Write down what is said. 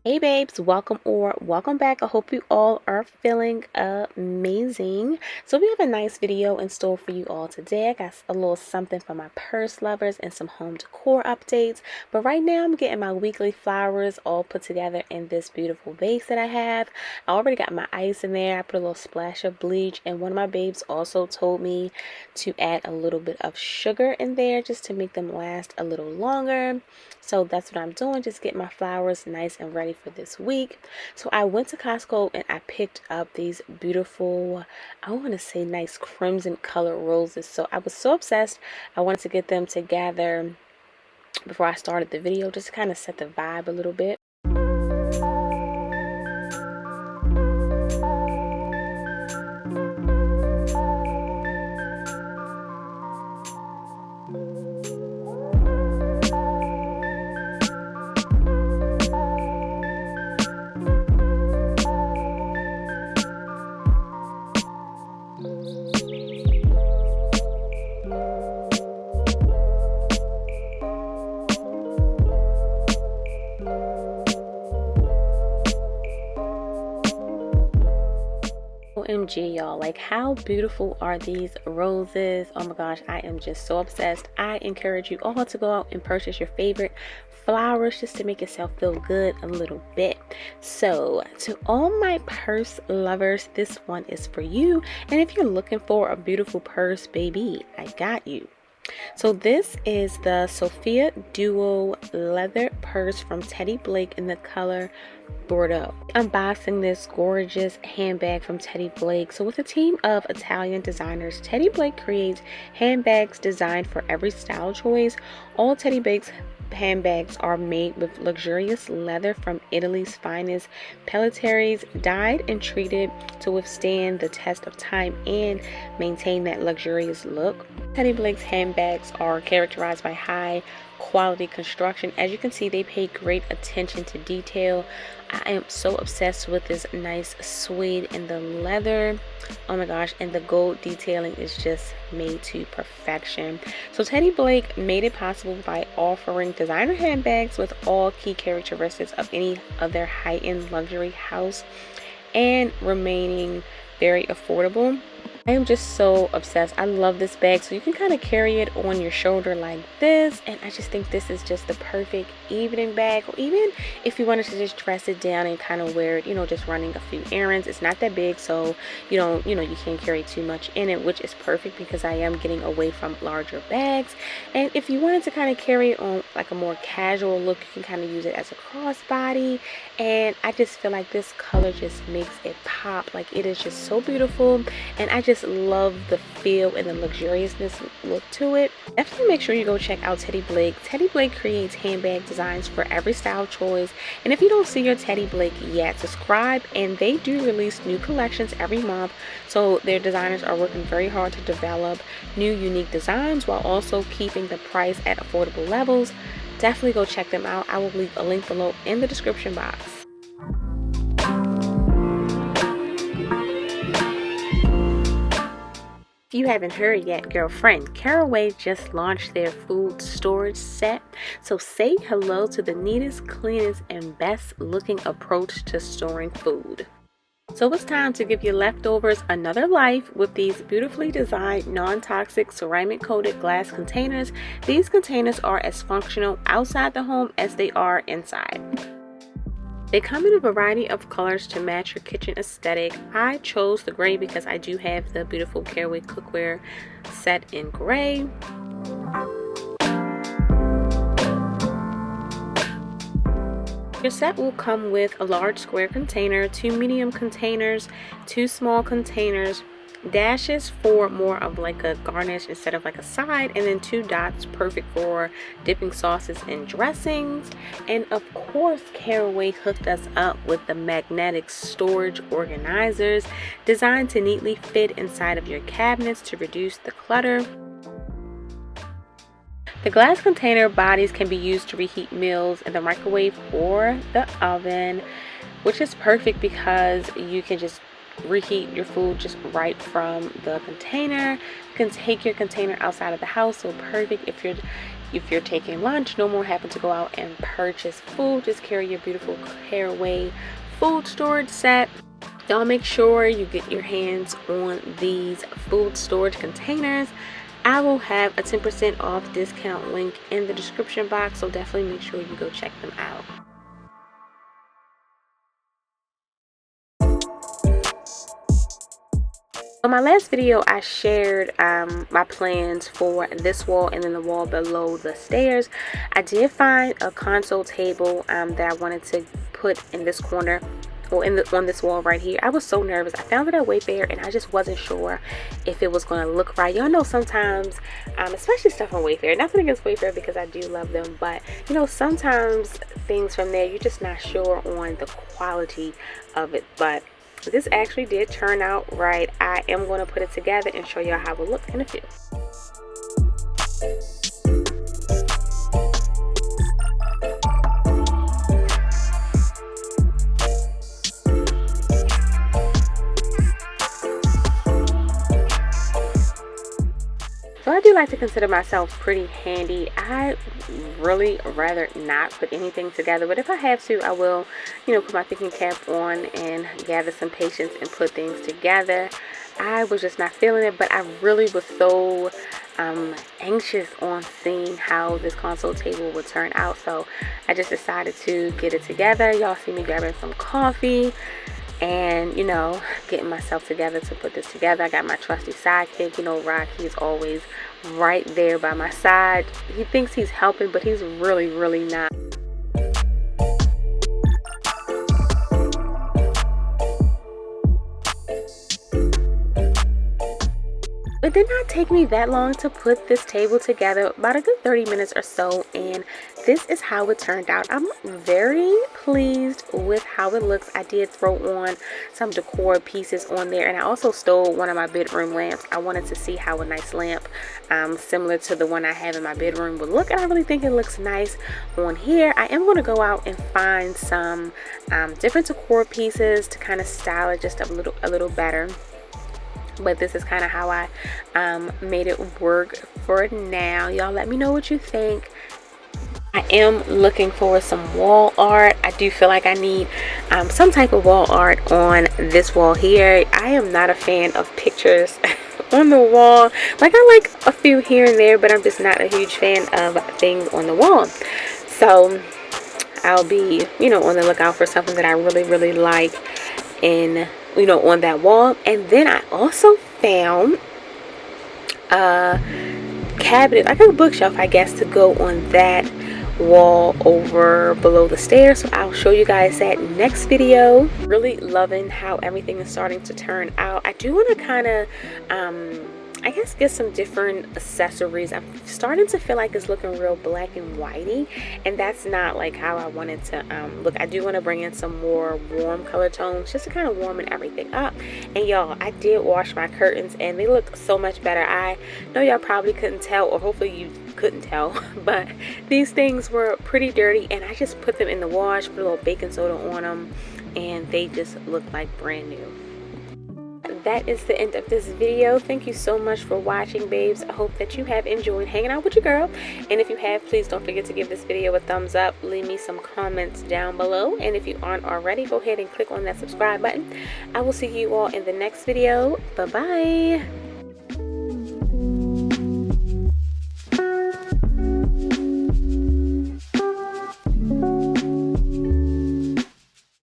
Hey babes, welcome back. I hope you all are feeling amazing. So we have a nice video in store for you all today. I got a little something for my purse lovers and some home decor updates. But right now I'm getting my weekly flowers all put together in this beautiful vase that I have. I already got my ice in there. I put a little splash of bleach, and one of my babes also told me to add a little bit of sugar in there just to make them last a little longer. So that's what I'm doing, just get my flowers nice and ready for this week. So I went to Costco and I picked up these beautiful, I want to say nice crimson color roses. So I was so obsessed. I wanted to get them together before I started the video, just to kind of set the vibe a little bit. OMG, y'all, like how beautiful are these roses? Oh my gosh, I am just so obsessed. I encourage you all to go out and purchase your favorite flowers just to make yourself feel good a little bit. So to all my purse lovers, this one is for you. And if you're looking for a beautiful purse, baby, I got you. So this is the Sophia Duo leather purse from Teddy Blake in the color Bordeaux. Unboxing this gorgeous handbag from Teddy Blake. So with a team of Italian designers, Teddy Blake creates handbags designed for every style choice. All Teddy Blake's handbags are made with luxurious leather from Italy's finest pelletiers, dyed and treated to withstand the test of time and maintain that luxurious look. Teddy Blake's handbags are characterized by high quality construction. As you can see, they pay great attention to detail. I am so obsessed with this nice suede and the leather. Oh my gosh, and the gold detailing is just made to perfection. So Teddy Blake made it possible by offering designer handbags with all key characteristics of any other high-end luxury house and remaining very affordable. I am just so obsessed. I love this bag. So you can kind of carry it on your shoulder like this. And I just think this is just the perfect evening bag. Or even if you wanted to just dress it down and kind of wear it, just running a few errands. It's not that big, so you can't carry too much in it, which is perfect because I am getting away from larger bags. And if you wanted to kind of carry it on like a more casual look, you can kind of use it as a crossbody. And I just feel like this color just makes it pop. Like, it is just so beautiful. And I just love the feel and the luxuriousness look to it. Definitely make sure you go check out Teddy Blake. Teddy Blake creates handbag designs for every style choice. And if you don't see your Teddy Blake yet, subscribe, and they do release new collections every month. So their designers are working very hard to develop new unique designs while also keeping the price at affordable levels. Definitely go check them out. I will leave a link below in the description box. If you haven't heard yet, girlfriend, Caraway just launched their food storage set. So say hello to the neatest, cleanest, and best looking approach to storing food. So it's time to give your leftovers another life with these beautifully designed non-toxic ceramic coated glass containers. These containers are as functional outside the home as they are inside. They come in a variety of colors to match your kitchen aesthetic. I chose the gray because I do have the beautiful Caraway cookware set in gray. Your set will come with a large square container, 2 medium containers, 2 small containers, dashes for more of like a garnish instead of like a side, and then 2 dots, perfect for dipping sauces and dressings. And of course, Caraway hooked us up with the magnetic storage organizers designed to neatly fit inside of your cabinets to reduce the clutter. The glass container bodies can be used to reheat meals in the microwave or the oven, which is perfect because you can just reheat your food just right from the container. You can take your container outside of the house, so perfect if you're if you're taking lunch, no more having to go out and purchase food. Just carry your beautiful Caraway Food storage set. Y'all make sure you get your hands on these food storage containers. I will have a 10% off discount link in the description box, so definitely make sure you go check them out. On my last video, I shared my plans for this wall and then the wall below the stairs. I did find a console table that I wanted to put in this corner, or on this wall right here. I was so nervous. I found it at Wayfair and I just wasn't sure if it was going to look right. Y'all know sometimes, especially stuff on Wayfair, nothing against Wayfair because I do love them, but you know, sometimes things from there, you're just not sure on the quality of it. But this actually did turn out right. I am going to put it together and show y'all how it looks in a few. So I do like to consider myself pretty handy. I really rather not put anything together, but if I have to, I will, you know, put my thinking cap on and gather some patience and put things together. I was just not feeling it, but I really was so anxious on seeing how this console table would turn out, so I just decided to get it together. Y'all see me grabbing some coffee and, you know, getting myself together to put this together. I got my trusty sidekick, you know, Rocky is always right there by my side. He thinks he's helping, but he's really not. It did not take me that long to put this table together, about a good 30 minutes or so, and this is how it turned out. I'm very pleased with how it looks. I did throw on some decor pieces on there, and I also stole one of my bedroom lamps. I wanted to see how a nice lamp similar to the one I have in my bedroom would look, and I really think it looks nice on here. I am going to go out and find some different decor pieces to kind of style it just a little better. But this is kind of how I made it work for now. Y'all let me know what you think. I am looking for some wall art. I do feel like I need some type of wall art on this wall here. I am not a fan of pictures on the wall. Like, I like a few here and there, but I'm just not a huge fan of things on the wall. So I'll be, you know, on the lookout for something that I really like in, you know, on that wall. And then I also found a cabinet, like a bookshelf, I guess, to go on that wall over below the stairs. So I'll show you guys that next video. Really loving how everything is starting to turn out. I do want to kind of I guess get some different accessories. I'm starting to feel like it's looking real black and whitey, and that's not like how I wanted to look. I do want to bring in some more warm color tones just to kind of warmen everything up. And y'all, I did wash my curtains and they look so much better. I know y'all probably couldn't tell, or hopefully you couldn't tell, but these things were pretty dirty, and I just put them in the wash, put a little baking soda on them, and they just look like brand new. That is the end of this video. Thank you so much for watching, babes. I hope that you have enjoyed hanging out with your girl, and if you have, please don't forget to give this video a thumbs up. Leave me some comments down below, and if you aren't already, go ahead and click on that subscribe button. I will see you all in the next video. Bye bye.